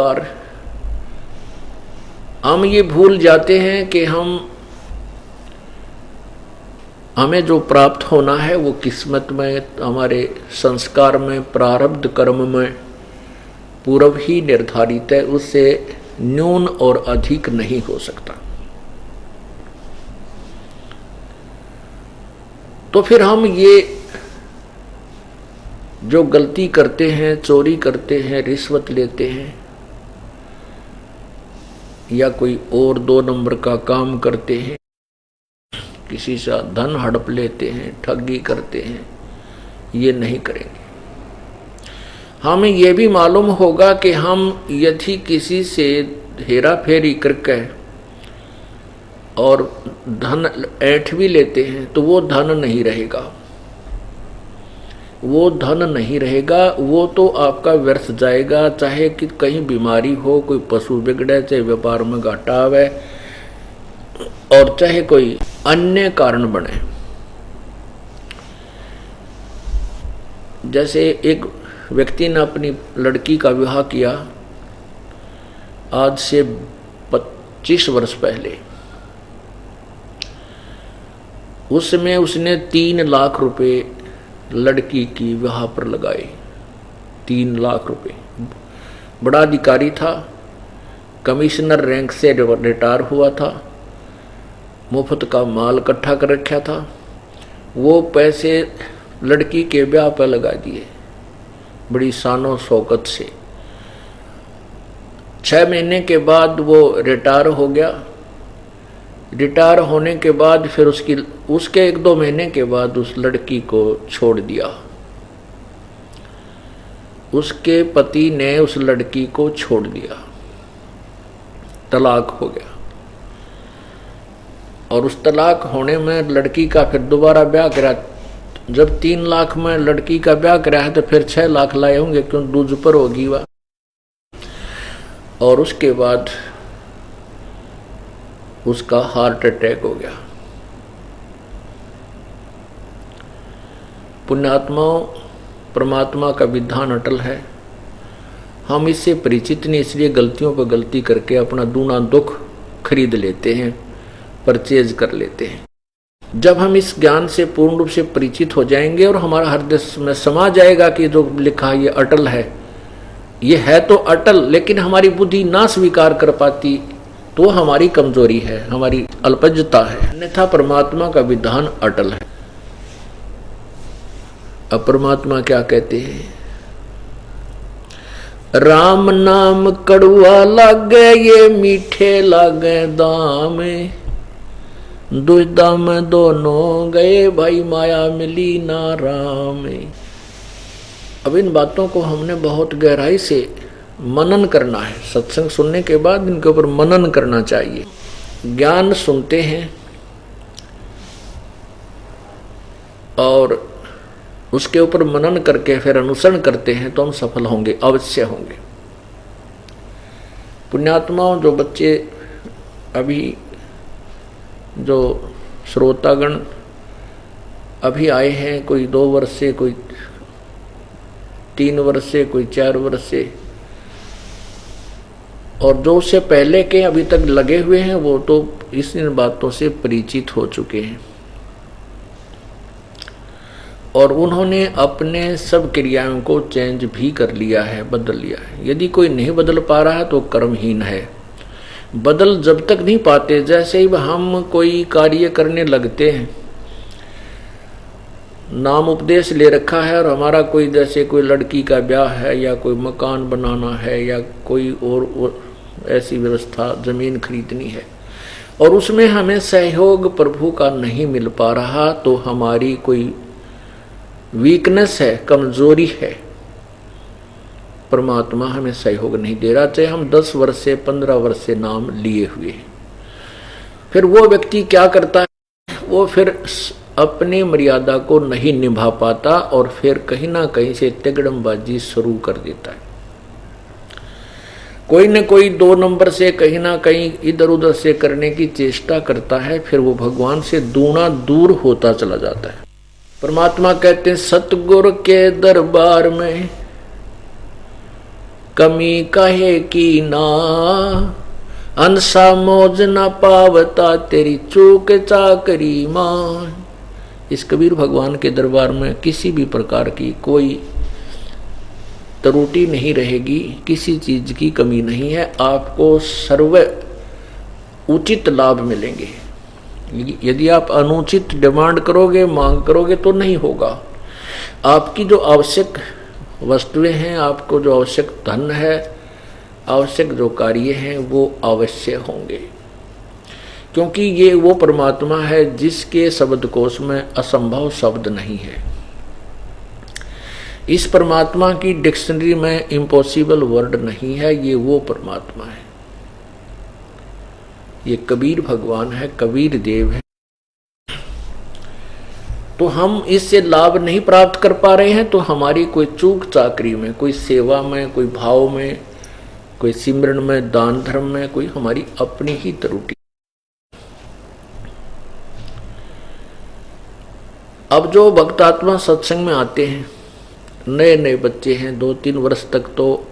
बार हम ये भूल जाते हैं कि हमें जो प्राप्त होना है वो किस्मत में, हमारे संस्कार में, प्रारब्ध कर्म में पूर्व ही निर्धारित है, उससे न्यून और अधिक नहीं हो सकता। तो फिर हम ये जो गलती करते हैं, चोरी करते हैं, रिश्वत लेते हैं या कोई और 2 नंबर का काम करते हैं, किसी से धन हड़प लेते हैं, ठगी करते हैं, ये नहीं करेंगे। हमें ये भी मालूम होगा कि हम यदि किसी से हेरा फेरी करके और धन ऐंठ भी लेते हैं तो वो धन नहीं रहेगा, वो धन नहीं रहेगा, वो तो आपका व्यर्थ जाएगा। चाहे कि कहीं बीमारी हो, कोई पशु बिगड़े, चाहे व्यापार में घाटा आवे और चाहे कोई अन्य कारण बने। जैसे एक व्यक्ति ने अपनी लड़की का विवाह किया आज से 25 वर्ष पहले। उस समय उसने 3 लाख रुपए लड़की की विवाह पर लगाए। 3 लाख रुपए। बड़ा अधिकारी था, कमिश्नर रैंक से रिटायर हुआ था, मुफ्त का माल इकट्ठा कर रखा था। वो पैसे लड़की के ब्याह पर लगा दिए बड़ी शानो शौकत से। 6 महीने के बाद वो रिटायर हो गया। रिटायर होने के बाद फिर उसके 1-2 महीने के बाद उस लड़की को छोड़ दिया। उसके पति ने उस लड़की को छोड़ दिया, तलाक हो गया। और उस तलाक होने में लड़की का फिर दोबारा ब्याह करा। जब 3 लाख में लड़की का ब्याह करा है तो फिर 6 लाख लाए होंगे, क्यों दूज पर होगी वह। और उसके बाद उसका हार्ट अटैक हो गया। पुण्यात्माओं, परमात्मा का विधान अटल है। हम इससे परिचित नहीं, इसलिए गलतियों पर गलती करके अपना दूना दुख खरीद लेते हैं, परचेज कर लेते हैं। जब हम इस ज्ञान से पूर्ण रूप से परिचित हो जाएंगे और हमारा हृदय में समा जाएगा कि जो लिखा ये अटल है, ये है तो अटल, लेकिन हमारी बुद्धि ना स्वीकार कर पाती तो हमारी कमजोरी है, हमारी अल्पज्यता है। अन्यथा परमात्मा का विधान अटल है। अब परमात्मा क्या कहते हैं? राम नाम कड़ुआ लागे, ये मीठे लागे दाम, दुविधा में दोनों गए, भाई माया मिली ना राम। अब इन बातों को हमने बहुत गहराई से मनन करना है। सत्संग सुनने के बाद इनके ऊपर मनन करना चाहिए। ज्ञान सुनते हैं और उसके ऊपर मनन करके फिर अनुसरण करते हैं तो हम सफल होंगे, अवश्य होंगे। पुण्यात्माओं, जो बच्चे अभी जो श्रोतागण अभी आए हैं, कोई 2 वर्ष से, कोई 3 वर्ष से, कोई 4 वर्ष से, और जो उससे पहले के अभी तक लगे हुए हैं, वो तो इन बातों से परिचित हो चुके हैं और उन्होंने अपने सब क्रियाओं को चेंज भी कर लिया है, बदल लिया है। यदि कोई नहीं बदल पा रहा है तो कर्महीन है। बदल जब तक नहीं पाते, जैसे ही हम कोई कार्य करने लगते हैं, नाम उपदेश ले रखा है और हमारा कोई, जैसे कोई लड़की का ब्याह है या कोई मकान बनाना है या कोई और ऐसी व्यवस्था, जमीन खरीदनी है, और उसमें हमें सहयोग प्रभु का नहीं मिल पा रहा, तो हमारी कोई वीकनेस है, कमजोरी है। परमात्मा हमें सहयोग नहीं दे रहा, चाहे हम 10 वर्ष से 15 वर्ष से नाम लिए हुए हैं। फिर वो व्यक्ति क्या करता है? वो फिर अपनी मर्यादा को नहीं निभा पाता और फिर कहीं ना कहीं से तिगड़मबाजी शुरू कर देता है। कोई न कोई 2 नंबर से कहीं ना कहीं इधर उधर से करने की चेष्टा करता है, फिर वो भगवान से दूना दूर होता चला जाता है। परमात्मा कहते हैं, सतगुरु के दरबार में कमी कहे की ना, अंसा मौज न पावता तेरी चूक चाकरी मान। इस कबीर भगवान के दरबार में किसी भी प्रकार की कोई त्रुटि नहीं रहेगी, किसी चीज की कमी नहीं है। आपको सर्व उचित लाभ मिलेंगे। यदि आप अनुचित डिमांड करोगे, मांग करोगे तो नहीं होगा। आपकी जो आवश्यक वस्तुएं हैं, आपको जो आवश्यक धन है, आवश्यक जो कार्य हैं, वो अवश्य होंगे, क्योंकि ये वो परमात्मा है जिसके शब्दकोश में असंभव शब्द नहीं है। इस परमात्मा की डिक्शनरी में इम्पॉसिबल वर्ड नहीं है। ये वो परमात्मा है, ये कबीर भगवान है, कबीर देव है। तो हम इससे लाभ नहीं प्राप्त कर पा रहे हैं तो हमारी कोई चूक चाकरी में, कोई सेवा में, कोई भाव में, कोई सिमरन में, दान धर्म में कोई हमारी अपनी ही त्रुटि। अब जो भक्त आत्मा सत्संग में आते हैं, नए नए बच्चे हैं, 2-3 वर्ष तक, तो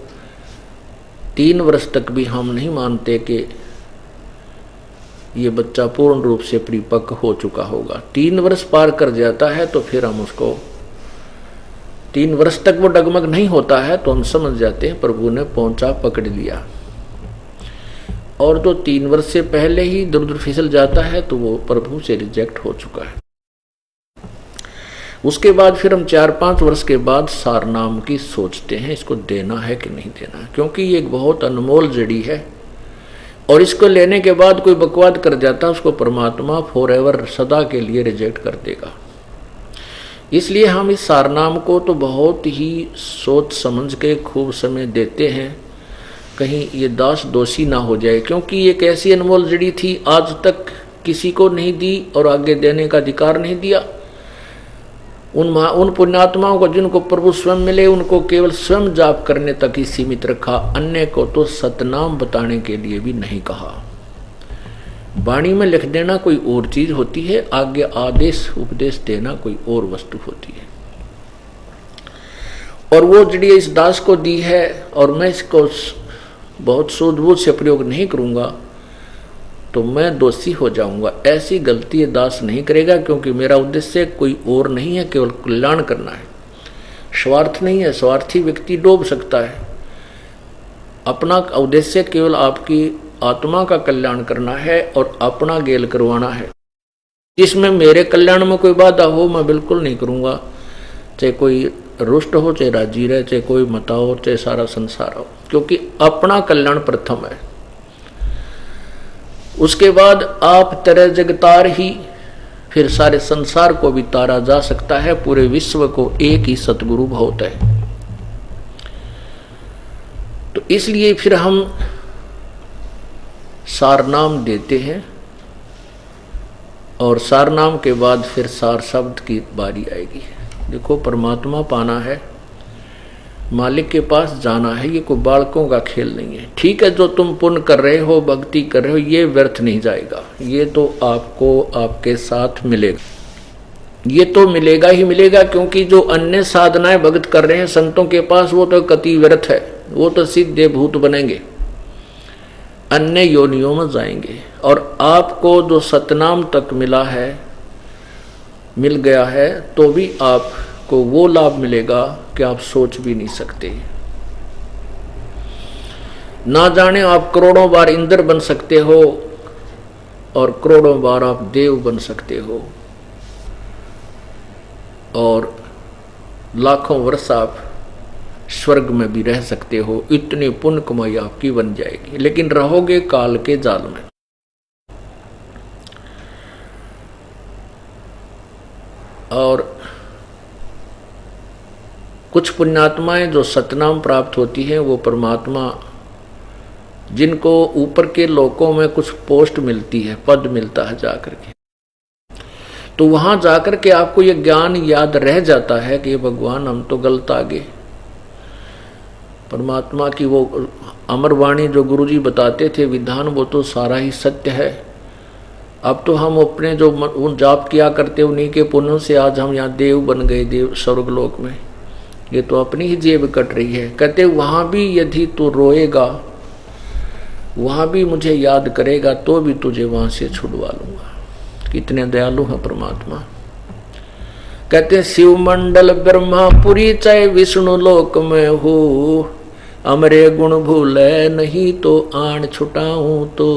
3 वर्ष तक भी हम नहीं मानते कि ये बच्चा पूर्ण रूप से परिपक्व हो चुका होगा। 3 वर्ष पार कर जाता है तो फिर हम उसको, 3 वर्ष तक वो डगमग नहीं होता है तो हम समझ जाते हैं प्रभु ने पहुंचा पकड़ लिया। और जो 3 वर्ष से पहले ही दूर दूर फिसल जाता है तो वो प्रभु से रिजेक्ट हो चुका है। उसके बाद फिर हम 4-5 वर्ष के बाद सार नाम की सोचते हैं, इसको देना है कि नहीं देना है, क्योंकि ये एक बहुत अनमोल जड़ी है। और इसको लेने के बाद कोई बकवाद कर जाता है, उसको परमात्मा फॉरएवर सदा के लिए रिजेक्ट कर देगा। इसलिए हम इस सारनाम को तो बहुत ही सोच समझ के खूब समय देते हैं, कहीं ये दास दोषी ना हो जाए, क्योंकि ये एक ऐसी अनमोल जड़ी थी, आज तक किसी को नहीं दी और आगे देने का अधिकार नहीं दिया। उन पुण्यात्माओं को जिनको प्रभु स्वयं मिले, उनको केवल स्वयं जाप करने तक ही सीमित रखा, अन्य को तो सतनाम बताने के लिए भी नहीं कहा। वाणी में लिख देना कोई और चीज होती है, आगे आदेश उपदेश देना कोई और वस्तु होती है। और वो जड़ी इस दास को दी है, और मैं इसको बहुत सूझबूझ से प्रयोग नहीं करूंगा तो मैं दोषी हो जाऊंगा। ऐसी गलती ये दास नहीं करेगा, क्योंकि मेरा उद्देश्य कोई और नहीं है, केवल कल्याण करना है, स्वार्थ नहीं है। स्वार्थी व्यक्ति डूब सकता है। अपना उद्देश्य केवल आपकी आत्मा का कल्याण करना है और अपना गेल करवाना है। जिसमें मेरे कल्याण में कोई बाधा हो मैं बिल्कुल नहीं करूंगा, चाहे कोई रुष्ट हो, चाहे राजी रहे, चाहे कोई मता हो, चाहे सारा संसार हो, क्योंकि अपना कल्याण प्रथम है। उसके बाद आप तरह जगतार ही, फिर सारे संसार को भी तारा जा सकता है, पूरे विश्व को एक ही सतगुरु बहुत है। तो इसलिए फिर हम सारनाम देते हैं, और सारनाम के बाद फिर सार शब्द की बारी आएगी। देखो, परमात्मा पाना है, मालिक के पास जाना है, ये कोई बालकों का खेल नहीं है। ठीक है, जो तुम पुण्य कर रहे हो, भक्ति कर रहे हो, ये व्यर्थ नहीं जाएगा, ये तो आपको आपके साथ मिलेगा, ये तो मिलेगा ही मिलेगा। क्योंकि जो अन्य साधनाएं भक्त कर रहे हैं संतों के पास, वो तो कति व्यर्थ है, वो तो सीधे भूत बनेंगे, अन्य योनियों में जाएंगे। और आपको जो सतनाम तक मिला है, मिल गया है, तो भी आपको वो लाभ मिलेगा कि आप सोच भी नहीं सकते। ना जाने आप करोड़ों बार इंद्र बन सकते हो और करोड़ों बार आप देव बन सकते हो, और लाखों वर्ष आप स्वर्ग में भी रह सकते हो। इतनी पुण्य कमाई आपकी बन जाएगी, लेकिन रहोगे काल के जाल में। और कुछ पुण्यात्माएं जो सतनाम प्राप्त होती हैं, वो परमात्मा, जिनको ऊपर के लोकों में कुछ पोस्ट मिलती है, पद मिलता है जाकर के, तो वहां जाकर के आपको ये ज्ञान याद रह जाता है कि भगवान हम तो गलत आ गए। परमात्मा की वो अमर वाणी जो गुरुजी बताते थे विधान, वो तो सारा ही सत्य है। अब तो हम अपने जो उन जाप किया करते उन्हीं के पुण्यों से आज हम यहाँ देव बन गए, देव स्वर्गलोक में। ये तो अपनी ही जेब कट रही है। कहते वहां भी यदि तू रोएगा, वहां भी मुझे याद करेगा, तो भी तुझे वहां से छुड़वा लूंगा। कितने दयालु है परमात्मा। कहते शिव मंडल ब्रह्मापुरी चाहे विष्णु लोक में हो, अमरे गुण भूले नहीं तो आन छुटाऊं तो।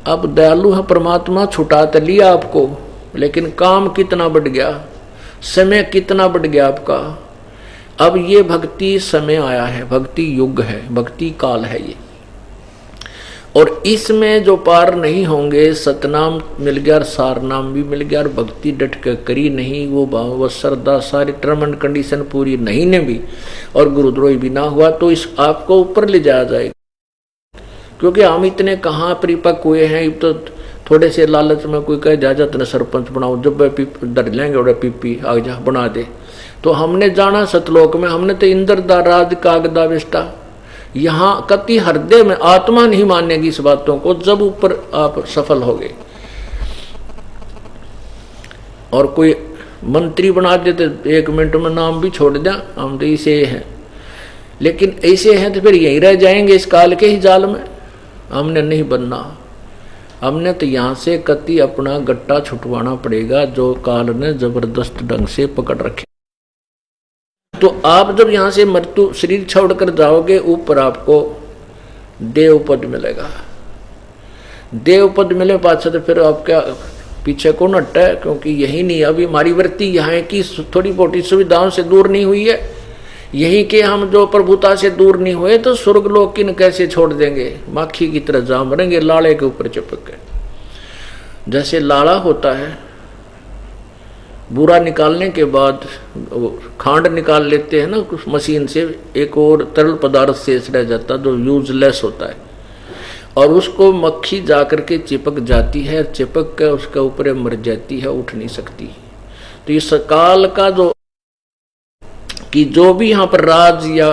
अब दयालु है परमात्मा, छुटा तो लिया आपको, लेकिन काम कितना बढ़ गया, समय कितना बढ़ गया आपका। अब ये भक्ति समय आया है, भक्ति युग है, भक्ति काल है ये। और इसमें जो पार नहीं होंगे, सतनाम मिल गया और सार नाम भी मिल गया और भक्ति डट कर करी नहीं, वो भाव वो श्रद्धा सारी टर्म एंड कंडीशन पूरी नहीं ने भी और गुरुद्रोही भी ना हुआ, तो इस आपको ऊपर ले जाया जाएगा। क्योंकि हम इतने कहाँ परिपक्व हुए हैं। तो थोड़े से लालच में कोई कहे जा तेने सरपंच बनाओ, जब डर लेंगे और पीपी आ जा बना दे। तो हमने जाना सतलोक में, हमने तो इंद्रदा राज कागदा विष्टा। यहाँ कति हृदय में आत्मा नहीं मानेगी इस बातों को, जब ऊपर आप सफल हो गए। और कोई मंत्री बना देते 1 मिनट में नाम भी छोड़ दिया, हम तो ऐसे हैं। लेकिन ऐसे हैं तो फिर यहीं रह जाएंगे इस काल के ही जाल में। हमने नहीं बनना, हमने तो यहाँ से कति अपना गट्टा छुटवाना पड़ेगा जो काल ने जबरदस्त ढंग से पकड़ रखे। तो आप जब यहाँ से मृत्यु शरीर छोड़कर जाओगे, ऊपर आपको देव पद मिलेगा। देव पद मिले पाछे तो फिर आपका पीछे कौन हटता है, क्योंकि यही नहीं, अभी हमारी वृत्ति यहाँ की थोड़ी मोटी सुविधाओं से दूर नहीं हुई है। यही के हम जो प्रभुता से दूर नहीं हुए तो स्वर्ग लोक किन कैसे छोड़ देंगे। माखी की तरह जा मरेंगे लाड़े के ऊपर चिपक के। जैसे लाड़ा होता है, बूरा निकालने के बाद खांड निकाल लेते हैं ना कुछ मशीन से, एक और तरल पदार्थ शेष रह जाता जो यूजलेस होता है, और उसको मक्खी जाकर के चिपक जाती है, चिपक कर उसके ऊपर मर जाती है, उठ नहीं सकती। तो इस काल का जो कि जो भी यहाँ पर राज या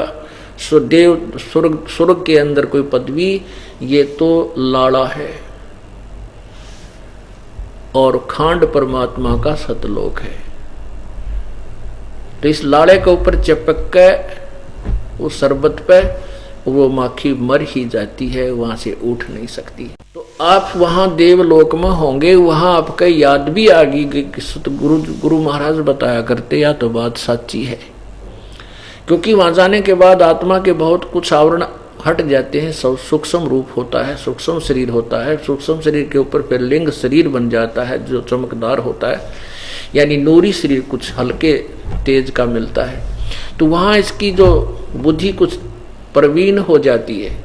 देव स्वर्ग के अंदर कोई पदवी, ये तो लाड़ा है और खांड परमात्मा का सतलोक है। तो इस लाड़े के ऊपर चिपक के उस शरबत पे वो माखी मर ही जाती है, वहां से उठ नहीं सकती। तो आप वहां देवलोक में होंगे, वहां आपका याद भी आ गई कि गुरु महाराज बताया करते, या तो बात सच्ची है। क्योंकि वहां जाने के बाद आत्मा के बहुत कुछ आवरण हट जाते हैं, सूक्ष्म रूप होता है, सूक्ष्म शरीर होता है, सूक्ष्म शरीर के ऊपर फिर लिंग शरीर बन जाता है जो चमकदार होता है, यानी नूरी शरीर कुछ हल्के तेज का मिलता है। तो वहां इसकी जो बुद्धि कुछ प्रवीण हो जाती है,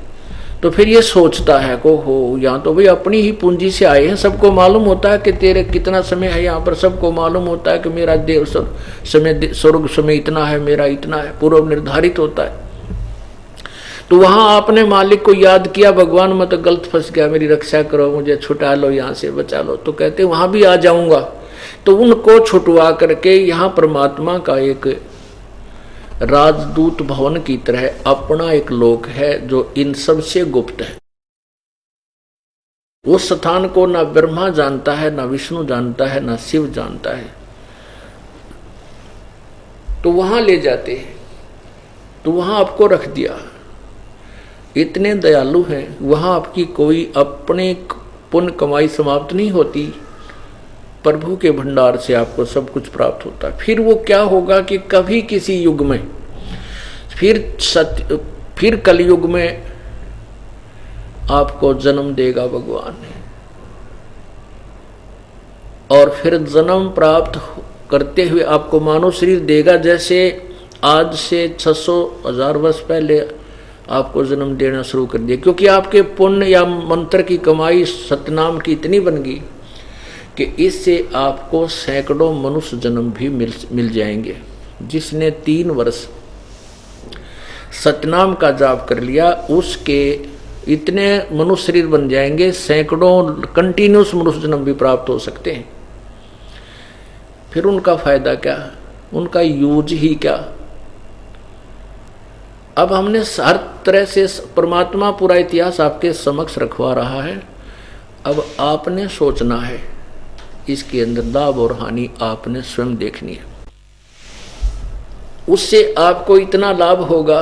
तो फिर ये सोचता है को हो यहाँ तो भाई अपनी ही पूंजी से आए हैं, सबको मालूम होता है कि तेरे कितना समय है यहाँ पर, सबको मालूम होता है कि मेरा देव समय स्वर्ग समय इतना है, मेरा इतना है, पूर्व निर्धारित होता है। तो वहां आपने मालिक को याद किया, भगवान मैं तो गलत फंस गया, मेरी रक्षा करो, मुझे छुटा लो, यहाँ से बचा लो। तो कहते वहां भी आ जाऊंगा। तो उनको छुटवा करके यहाँ परमात्मा का एक राजदूत भवन की तरह अपना एक लोक है जो इन सब से गुप्त है। उस स्थान को ना ब्रह्मा जानता है, ना विष्णु जानता है, ना शिव जानता है। तो वहां ले जाते हैं, तो वहां आपको रख दिया। इतने दयालु हैं, वहां आपकी कोई अपने पुण्य कमाई समाप्त नहीं होती, प्रभु के भंडार से आपको सब कुछ प्राप्त होता है। फिर वो क्या होगा कि कभी किसी युग में फिर कलयुग में आपको जन्म देगा भगवान, और फिर जन्म प्राप्त करते हुए आपको मानव शरीर देगा। जैसे आज से 600,000 वर्ष पहले आपको जन्म देना शुरू कर दिया, क्योंकि आपके पुण्य या मंत्र की कमाई सतनाम की इतनी बन गई कि इससे आपको सैकड़ों मनुष्य जन्म भी मिल जाएंगे। जिसने 3 वर्ष सतनाम का जाप कर लिया, उसके इतने मनुष्य शरीर बन जाएंगे, सैकड़ों कंटिन्यूस मनुष्य जन्म भी प्राप्त हो सकते हैं। फिर उनका फायदा क्या, उनका यूज ही क्या। अब हमने हर तरह से परमात्मा पूरा इतिहास आपके समक्ष रखवा रहा है। अब आपने सोचना है, इसके अंदर लाभ और हानि आपने स्वयं देखनी है। उससे आपको इतना लाभ होगा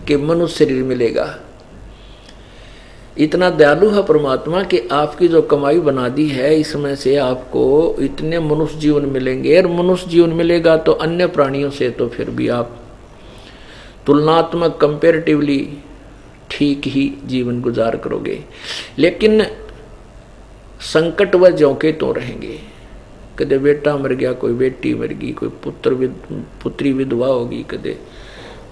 कि मनुष्य शरीर मिलेगा। इतना दयालु है परमात्मा कि आपकी जो कमाई बना दी है इसमें से आपको इतने मनुष्य जीवन मिलेंगे, और मनुष्य जीवन मिलेगा तो अन्य प्राणियों से तो फिर भी आप तुलनात्मक कंपेरेटिवली ठीक ही जीवन गुजार करोगे। लेकिन संकट व झोंके तो रहेंगे, कदे बेटा मर गया, कोई बेटी मर गई, कोई पुत्री विधवा होगी, कदे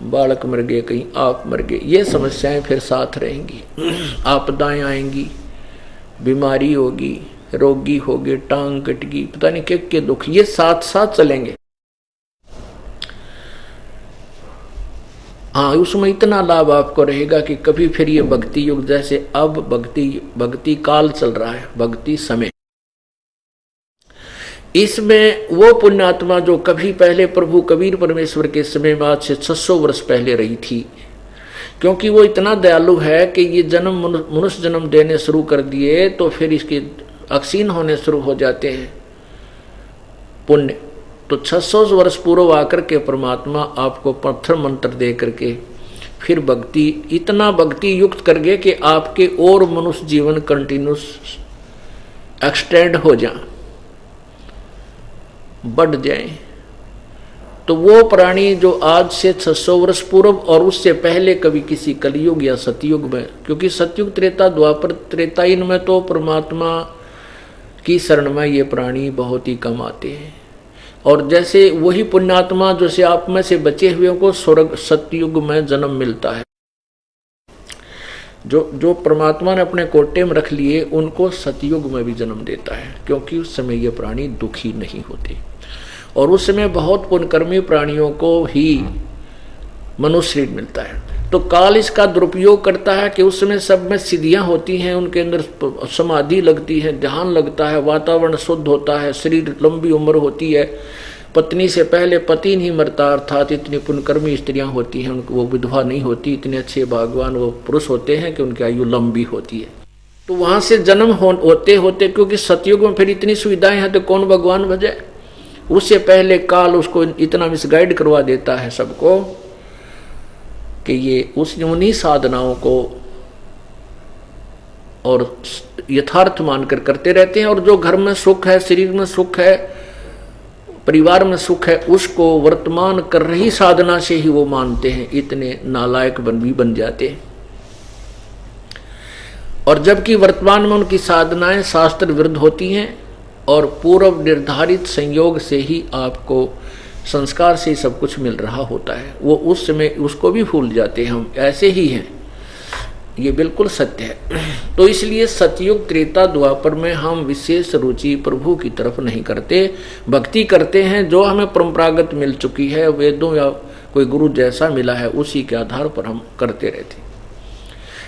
बालक मर गए, कहीं आप मर गए, ये समस्याएं फिर साथ रहेंगी। आपदाएं आएंगी, बीमारी होगी, रोगी होगे, टांग कटगी, पता नहीं क्या दुख, ये साथ साथ चलेंगे। हाँ, उसमें इतना लाभ आपको रहेगा कि कभी फिर ये भक्ति युग, जैसे अब भक्ति काल चल रहा है, भक्ति समय, इसमें वो पुण्यात्मा जो कभी पहले प्रभु कबीर परमेश्वर के समय बाद से 600 वर्ष पहले रही थी, क्योंकि वो इतना दयालु है कि ये जन्म मनुष्य जन्म देने शुरू कर दिए तो फिर इसके अक्षीण होने शुरू हो जाते हैं पुण्य। तो 600 वर्ष पूर्व आकर के परमात्मा आपको पत्थर मंत्र दे करके फिर भक्ति, इतना भक्ति युक्त कर गए कि आपके और मनुष्य जीवन कंटिन्यूस एक्सटेंड हो जाए, बढ़ जाए। तो वो प्राणी जो आज से 600 वर्ष पूर्व और उससे पहले कभी किसी कलयुग या सतयुग में, क्योंकि सतयुग त्रेता द्वापर त्रेता, इनमें तो परमात्मा की शरण में ये प्राणी बहुत ही कम आते हैं। और जैसे वही पुण्यात्मा जैसे आप में से बचे हुए को स्वर्ग सतयुग में जन्म मिलता है, जो परमात्मा ने अपने कोटे में रख लिए उनको सतयुग में भी जन्म देता है, क्योंकि उस समय ये प्राणी दुखी नहीं होते। और उस समय बहुत पुण्यकर्मी प्राणियों को ही मनुष्य शरीर मिलता है। तो काल इसका दुरुपयोग करता है कि उस समय सब में सिद्धियां होती हैं, उनके अंदर समाधि लगती है, ध्यान लगता है, वातावरण शुद्ध होता है, शरीर लंबी उम्र होती है, पत्नी से पहले पति नहीं मरता, अर्थात इतनी पुण्यकर्मी स्त्रियां होती हैं, उनको वो विधवा नहीं होती, इतने अच्छे भगवान वो पुरुष होते हैं कि उनकी आयु लंबी होती है। तो वहां से जन्म होते होते, क्योंकि सतयुग में फिर इतनी सुविधाएं हैं तो कौन भगवान बजे, उससे पहले काल उसको इतना मिसगाइड करवा देता है सबको कि ये उन्हीं साधनाओं को और यथार्थ मानकर करते रहते हैं। और जो घर में सुख है, शरीर में सुख है, परिवार में सुख है, उसको वर्तमान कर रही साधना से ही वो मानते हैं, इतने नालायक बन जाते हैं। और जबकि वर्तमान में उनकी साधनाएं शास्त्र विरुद्ध होती हैं और पूर्व निर्धारित संयोग से ही आपको संस्कार से सब कुछ मिल रहा होता है, वो उस समय उसको भी भूल जाते हैं। हम ऐसे ही हैं, ये बिल्कुल सत्य है। तो इसलिए सतयुग त्रेता द्वापर में हम विशेष रुचि प्रभु की तरफ नहीं करते, भक्ति करते हैं जो हमें परंपरागत मिल चुकी है, वेदों या कोई गुरु जैसा मिला है उसी के आधार पर हम करते रहते।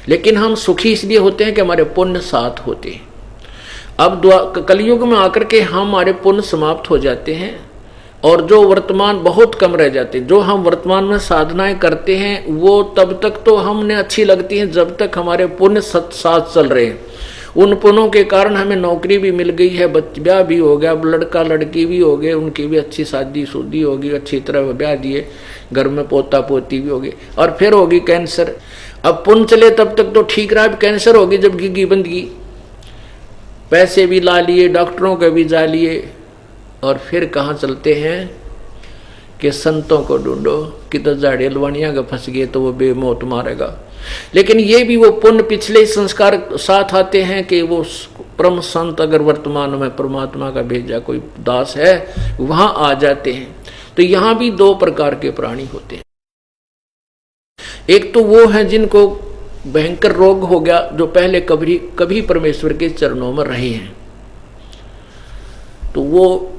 लेकिन हम सुखी इसलिए होते हैं कि हमारे पुण्य साथ होते हैं। अब कलयुग में आकर के हमारे पुण्य समाप्त हो जाते हैं और जो वर्तमान बहुत कम रह जाते हैं। जो हम वर्तमान में साधनाएं करते हैं वो तब तक तो हमने अच्छी लगती हैं जब तक हमारे पुण्य साथ चल रहे हैं। उन पुण्यों के कारण हमें नौकरी भी मिल गई है, ब्याह भी हो गया, लड़का लड़की भी हो गए, उनकी भी अच्छी शादी शुद्धि होगी, अच्छी तरह ब्याह दिए, घर में पोता पोती भी होगी, और फिर होगी कैंसर। अब पुण्य चले तब तक तो ठीक रहा, कैंसर होगी जब गिगी बंदगी, पैसे भी ला लिए, डॉक्टरों के भी जा लिए, और फिर कहाँ चलते हैं कि संतों को ढूंढो, किधर जाड़े लवानिया का फंस गए तो वो बेमौत मारेगा। लेकिन ये भी वो पुण्य पिछले संस्कार साथ आते हैं कि वो परम संत अगर वर्तमान में परमात्मा का भेजा कोई दास है वहां आ जाते हैं। तो यहाँ भी दो प्रकार के प्राणी होते हैं। एक तो वो है जिनको भयंकर रोग हो गया, जो पहले कभी परमेश्वर के चरणों में रहे हैं, तो वो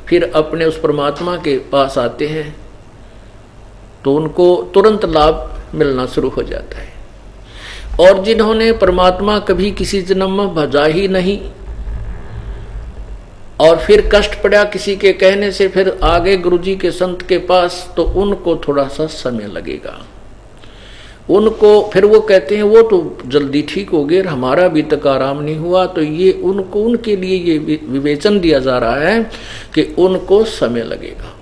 फिर अपने उस परमात्मा के पास आते हैं तो उनको तुरंत लाभ मिलना शुरू हो जाता है। और जिन्होंने परमात्मा कभी किसी जन्म में भजा ही नहीं और फिर कष्ट पड़ा किसी के कहने से, फिर आगे गुरुजी के संत के पास, तो उनको थोड़ा सा समय लगेगा। उनको फिर वो कहते हैं वो तो जल्दी ठीक हो गए, हमारा अभी तक आराम नहीं हुआ। तो ये उनको उनके लिए ये विवेचन दिया जा रहा है कि उनको समय लगेगा।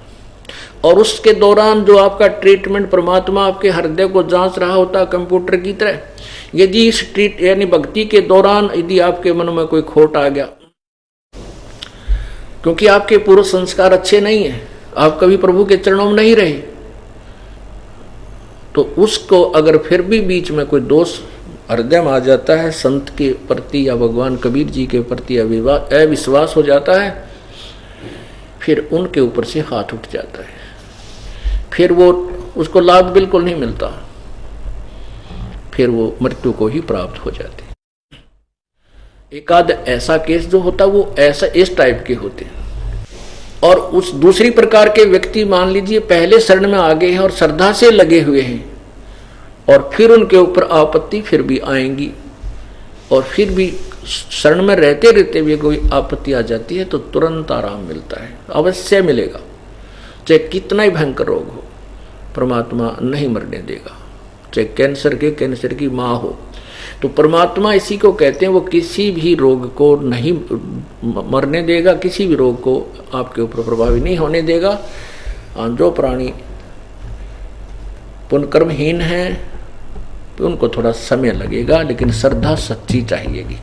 और उसके दौरान जो आपका ट्रीटमेंट परमात्मा आपके हृदय को जांच रहा होता कंप्यूटर की तरह, यदि इस यानी भक्ति के दौरान यदि आपके मन में कोई खोट आ गया, क्योंकि आपके पूर्व संस्कार अच्छे नहीं है, आप कभी प्रभु के चरणों में नहीं रहे, तो उसको अगर फिर भी बीच में कोई दोष हृदय में आ जाता है, संत के प्रति या भगवान कबीर जी के प्रति अविश्वास हो जाता है, फिर उनके ऊपर से हाथ उठ जाता है, फिर वो उसको लाभ बिल्कुल नहीं मिलता, फिर वो मृत्यु को ही प्राप्त हो जाती। एक आध ऐसा केस जो होता वो ऐसा इस टाइप के होते हैं। और उस दूसरी प्रकार के व्यक्ति मान लीजिए पहले शरण में आ गए हैं और श्रद्धा से लगे हुए हैं, और फिर उनके ऊपर आपत्ति फिर भी आएंगी, और फिर भी शरण में रहते रहते हुए कोई आपत्ति आ जाती है तो तुरंत आराम मिलता है, अवश्य मिलेगा, चाहे कितना ही भयंकर रोग हो, परमात्मा नहीं मरने देगा, चाहे कैंसर की माँ हो। तो परमात्मा इसी को कहते हैं, वो किसी भी रोग को नहीं मरने देगा, किसी भी रोग को आपके ऊपर प्रभावी नहीं होने देगा। जो प्राणी पुण्यकर्महीन है तो उनको थोड़ा समय लगेगा, लेकिन श्रद्धा सच्ची चाहिएगी।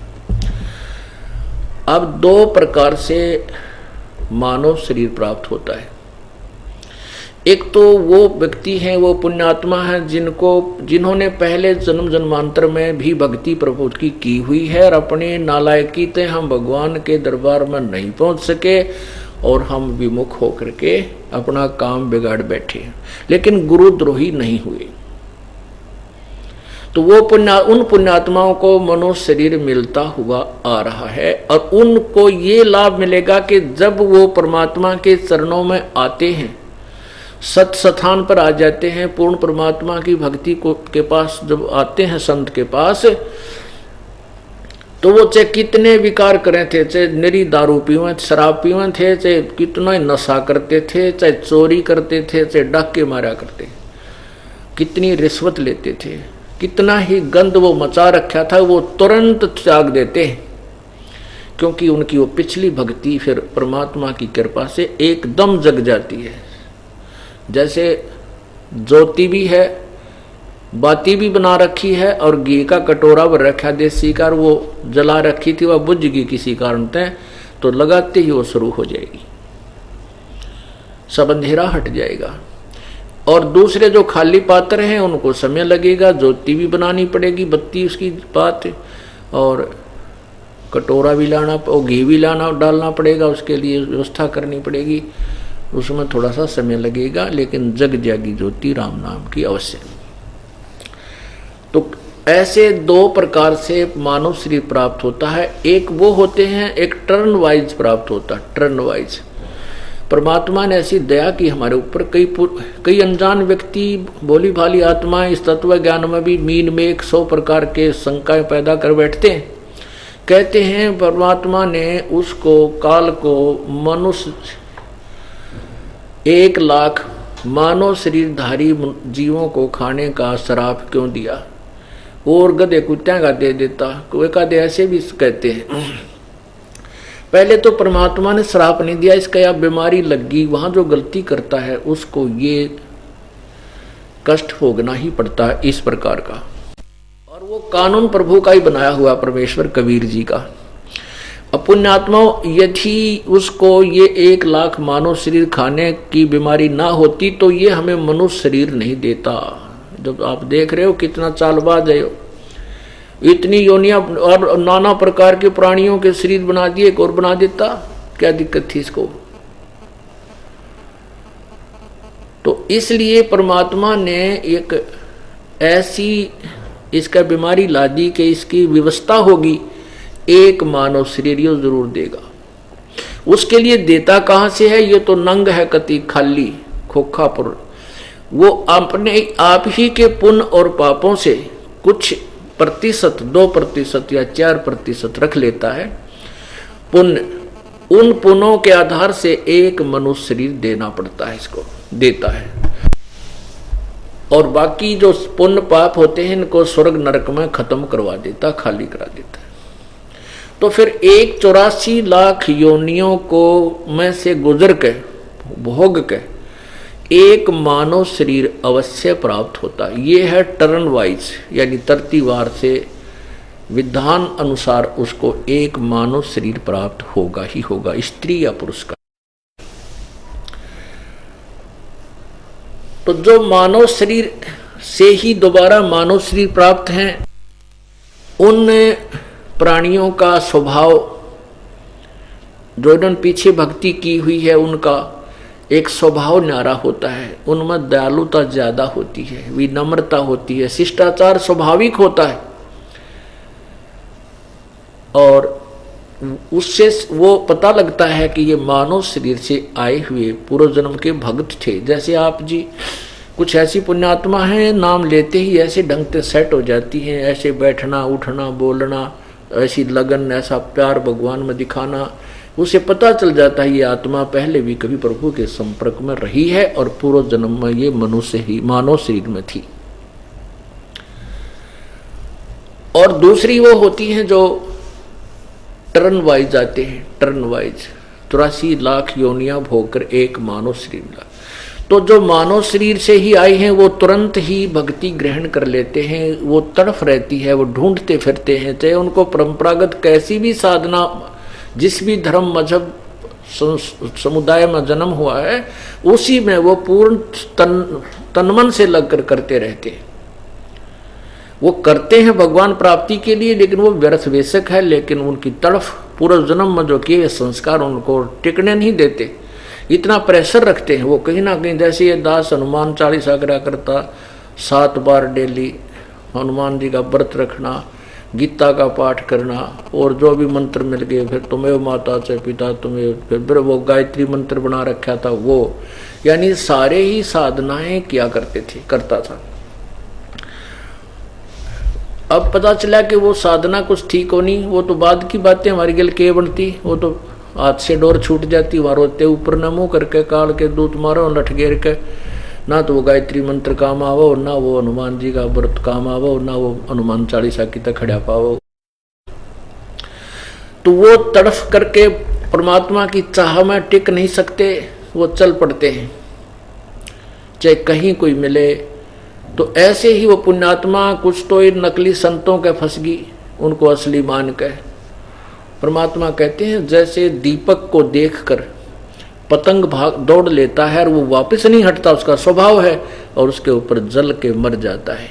अब दो प्रकार से मानव शरीर प्राप्त होता है। एक तो वो व्यक्ति हैं, वो पुण्यात्मा हैं जिन्होंने पहले जन्म जन्मांतर में भी भक्ति प्रभु की हुई है, और अपने नालायकी से हम भगवान के दरबार में नहीं पहुंच सके और हम विमुख होकर के अपना काम बिगाड़ बैठे, लेकिन गुरुद्रोही नहीं हुए। तो वो उन पुण्यात्माओं को मनुष्य शरीर मिलता हुआ आ रहा है, और उनको ये लाभ मिलेगा कि जब वो परमात्मा के चरणों में आते हैं, सत स्थान पर आ जाते हैं, पूर्ण परमात्मा की भक्ति के पास जब आते हैं संत के पास, तो वो चाहे कितने विकार करें थे, चाहे निरी दारू पीवें, शराब पीवें थे, चाहे कितना ही नशा करते थे, चाहे चोरी करते थे, चाहे डाके मारा करते, कितनी रिश्वत लेते थे, कितना ही गंद वो मचा रखा था, वो तुरंत त्याग देते हैं, क्योंकि उनकी वो पिछली भक्ति फिर परमात्मा की कृपा से एकदम जग जाती है। जैसे ज्योति भी है, बाती भी बना रखी है, और घी का कटोरा भर रखा देसी का, वो जला रखी थी, वह बुझ गई किसी कारण तय, तो लगाते ही वो शुरू हो जाएगी, सब अंधेरा हट जाएगा। और दूसरे जो खाली पात्र हैं उनको समय लगेगा, ज्योति भी बनानी पड़ेगी, बत्ती उसकी बात, और कटोरा भी लाना और घी भी डालना पड़ेगा, उसके लिए व्यवस्था करनी पड़ेगी, उसमें थोड़ा सा समय लगेगा, लेकिन जग जागी ज्योति राम नाम की अवश्य। तो ऐसे दो प्रकार से मानव शरीर प्राप्त होता है। एक वो होते हैं, एक टर्न वाइज प्राप्त होता है, टर्न वाइज। परमात्मा ने ऐसी दया की हमारे ऊपर, कई अनजान व्यक्ति भोली भाली आत्माएं इस तत्व ज्ञान में भी मीन में 100 प्रकार के शंकाएं पैदा कर बैठते हैं। कहते हैं परमात्मा ने उसको काल को मनुष्य 1 लाख मानव शरीरधारी जीवों को खाने का श्राप क्यों दिया, और गधे कुत्तियां का दे देता, कोई का दे, ऐसे भी कहते हैं। पहले तो परमात्मा ने श्राप नहीं दिया, इसका या बीमारी लगी, वहां जो गलती करता है उसको ये कष्ट भोगना ही पड़ता है इस प्रकार का। और वो कानून प्रभु का ही बनाया हुआ, परमेश्वर कबीर जी का। पुण्यात्मा यदि उसको ये 1 लाख मानव शरीर खाने की बीमारी ना होती तो ये हमें मनुष्य शरीर नहीं देता। जब आप देख रहे हो कितना चालबाज है, इतनी योनियां और नाना प्रकार के प्राणियों के शरीर बना दिए, एक और बना देता, क्या दिक्कत थी इसको। तो इसलिए परमात्मा ने एक ऐसी इसका बीमारी ला दी कि इसकी व्यवस्था होगी, 1 मानव शरीर ये जरूर देगा। उसके लिए देता कहां से है, ये तो नंग है कति खाली खोखापुर। वो अपने आप ही के पुण्य और पापों से कुछ प्रतिशत, 2% या 4% रख लेता है पुण्य। उन पुण्यों के आधार से 1 मनुष्य शरीर देना पड़ता है, इसको देता है। और बाकी जो पुण्य पाप होते हैं इनको स्वर्ग नरक में खत्म करवा देता, खाली करा देता है। तो फिर 184 लाख योनियों को में से गुजर के भोग के एक मानव शरीर अवश्य प्राप्त होता है। ये है टर्न वाइज, यानी तरतीवार से विधान अनुसार उसको एक मानव शरीर प्राप्त होगा ही होगा, स्त्री या पुरुष का। तो जो मानव शरीर से ही दोबारा मानव शरीर प्राप्त हैं, उन प्राणियों का स्वभाव जो इन्होंने पीछे भक्ति की हुई है, उनका एक स्वभाव न्यारा होता है। उनमें दयालुता ज्यादा होती है, विनम्रता होती है, शिष्टाचार स्वाभाविक होता है, और उससे वो पता लगता है कि ये मानव शरीर से आए हुए पूर्व जन्म के भक्त थे। जैसे आप जी कुछ ऐसी पुण्यात्मा हैं, नाम लेते ही ऐसे ढंग से सेट हो जाती हैं, ऐसे बैठना उठना बोलना, ऐसी लगन, ऐसा प्यार भगवान में दिखाना, उसे पता चल जाता है ये आत्मा पहले भी कभी प्रभु के संपर्क में रही है और पूर्व जन्म में ये मनुष्य ही मानव शरीर में थी। और दूसरी वो होती हैं जो टर्न वाइज आते हैं, टर्न वाइज 83 लाख योनियां भोगकर एक मानव शरीर मिला। तो जो मानव शरीर से ही आए हैं वो तुरंत ही भक्ति ग्रहण कर लेते हैं, वो तड़फ रहती है, वो ढूंढते फिरते हैं, चाहे उनको परंपरागत कैसी भी साधना, जिस भी धर्म मजहब समुदाय में जन्म हुआ है, उसी में वो पूर्ण तनमन से लगकर करते रहते हैं। वो करते हैं भगवान प्राप्ति के लिए, लेकिन वो व्यर्थ वेशक है, लेकिन उनकी तड़फ पूर्व जन्म में जो किए संस्कार उनको टिकने नहीं देते, इतना प्रेशर रखते हैं वो। कहीं ना कहीं जैसे ये दास हनुमान चालीसा करा करता, 7 बार डेली हनुमान जी का व्रत रखना, गीता का पाठ करना, और जो भी मंत्र मिल गए, फिर तुम्हें माता से पिता तुम्हें, फिर वो गायत्री मंत्र बना रखा था वो, यानी सारे ही साधनाएं किया करता था। अब पता चला कि वो साधना कुछ ठीक होनी, वो तो बाद की बातें, हमारी गल के बनती, वो तो हाथ से डोर छूट जाती, वहां रोते ऊपर न मुंह करके काल के दूत मारो लठ घेर के, ना तो वो गायत्री मंत्र काम आवो, ना वो हनुमान जी का व्रत काम आवो, ना वो हनुमान चालीसा की तक खड़ा पावो। तो वो तड़फ करके परमात्मा की चाह में टिक नहीं सकते, वो चल पड़ते हैं, चाहे कहीं कोई मिले। तो ऐसे ही वो पुण्यात्मा कुछ तो इन नकली संतों के फंस गई, उनको असली मान के। परमात्मा कहते हैं जैसे दीपक को देखकर पतंग भाग दौड़ लेता है और वो वापस नहीं हटता, उसका स्वभाव है, और उसके ऊपर जल के मर जाता है।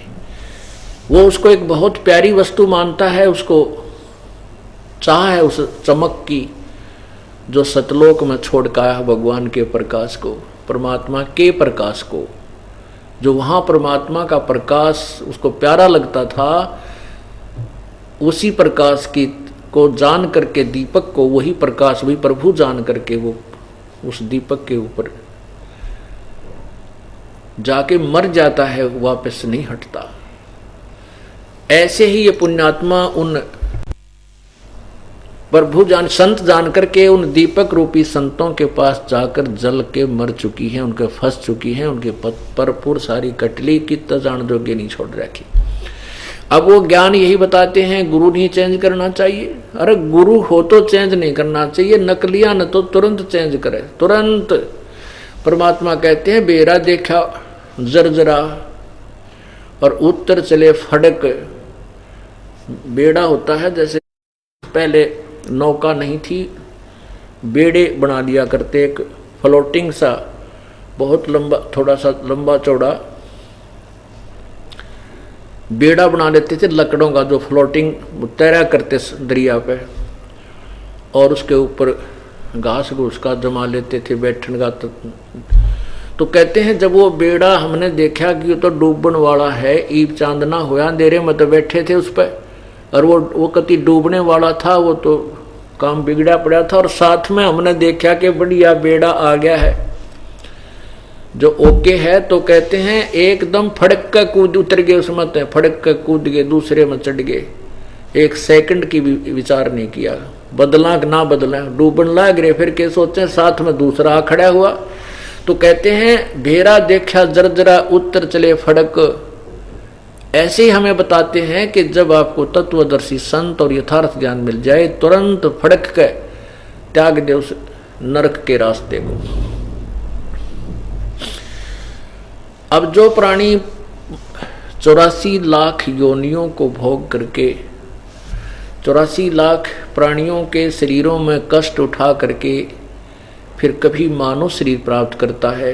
वो उसको एक बहुत प्यारी वस्तु मानता है, उसको चाह है उस चमक की जो सतलोक में छोड़ का है भगवान के प्रकाश को, परमात्मा के प्रकाश को। जो वहां परमात्मा का प्रकाश उसको प्यारा लगता था, उसी प्रकाश की को जान करके दीपक को, वही प्रकाश वही प्रभु जान करके वो उस दीपक के ऊपर जाके मर जाता है, वापस नहीं हटता। ऐसे ही ये पुण्यात्मा उन प्रभु जान संत जान करके उन दीपक रूपी संतों के पास जाकर जल के मर चुकी हैं, उनके फंस चुकी हैं, उनके परपुर सारी कटली की जान जोगे नहीं छोड़ रखी। अब वो ज्ञान यही बताते हैं गुरु नहीं चेंज करना चाहिए। अरे गुरु हो तो चेंज नहीं करना चाहिए, नकलिया न तो तुरंत चेंज करे, तुरंत। परमात्मा कहते हैं बेरा देखा जरजरा और उत्तर चले फड़क। बेड़ा होता है, जैसे पहले नौका नहीं थी, बेड़े बना लिया करते, एक फ्लोटिंग सा बहुत लंबा, थोड़ा सा लंबा चौड़ा बेड़ा बना लेते थे लकड़ों का, जो फ्लोटिंग तैरा करते दरिया पे, और उसके ऊपर घास घूस का जमा लेते थे बैठने का। तो कहते हैं जब वो बेड़ा हमने देखा कि तो डूबने वाला है, ईब चांदना होया अंधेरे में तो बैठे थे उस पर, और वो कति डूबने वाला था, वो तो काम बिगड़ा पड़ा था। और साथ में हमने देखा कि बढ़िया बेड़ा आ गया है जो ओके है, तो कहते हैं एकदम फड़क का कूद उतर गए उसमें, तो फड़क का कूद गए, दूसरे में चढ़ गए, एक सेकंड की भी विचार नहीं किया, बदला ना बदला, डूबन लाग रहे, फिर के सोचे साथ में दूसरा खड़ा हुआ। तो कहते हैं भेरा देखा जरजरा उत्तर चले फड़क। ऐसे ही हमें बताते हैं कि जब आपको तत्वदर्शी संत और यथार्थ ज्ञान मिल जाए, तुरंत फड़क के त्याग दे उस नरक के रास्ते को। अब जो प्राणी 84 लाख योनियों को भोग करके 84 लाख प्राणियों के शरीरों में कष्ट उठा करके फिर कभी मानव शरीर प्राप्त करता है,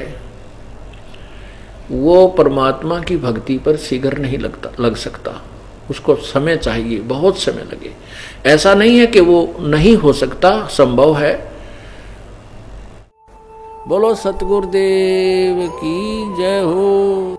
वो परमात्मा की भक्ति पर शीघ्र नहीं लग सकता। उसको समय चाहिए, बहुत समय लगे। ऐसा नहीं है कि वो नहीं हो सकता, संभव है। बोलो सतगुरुदेव की जय हो।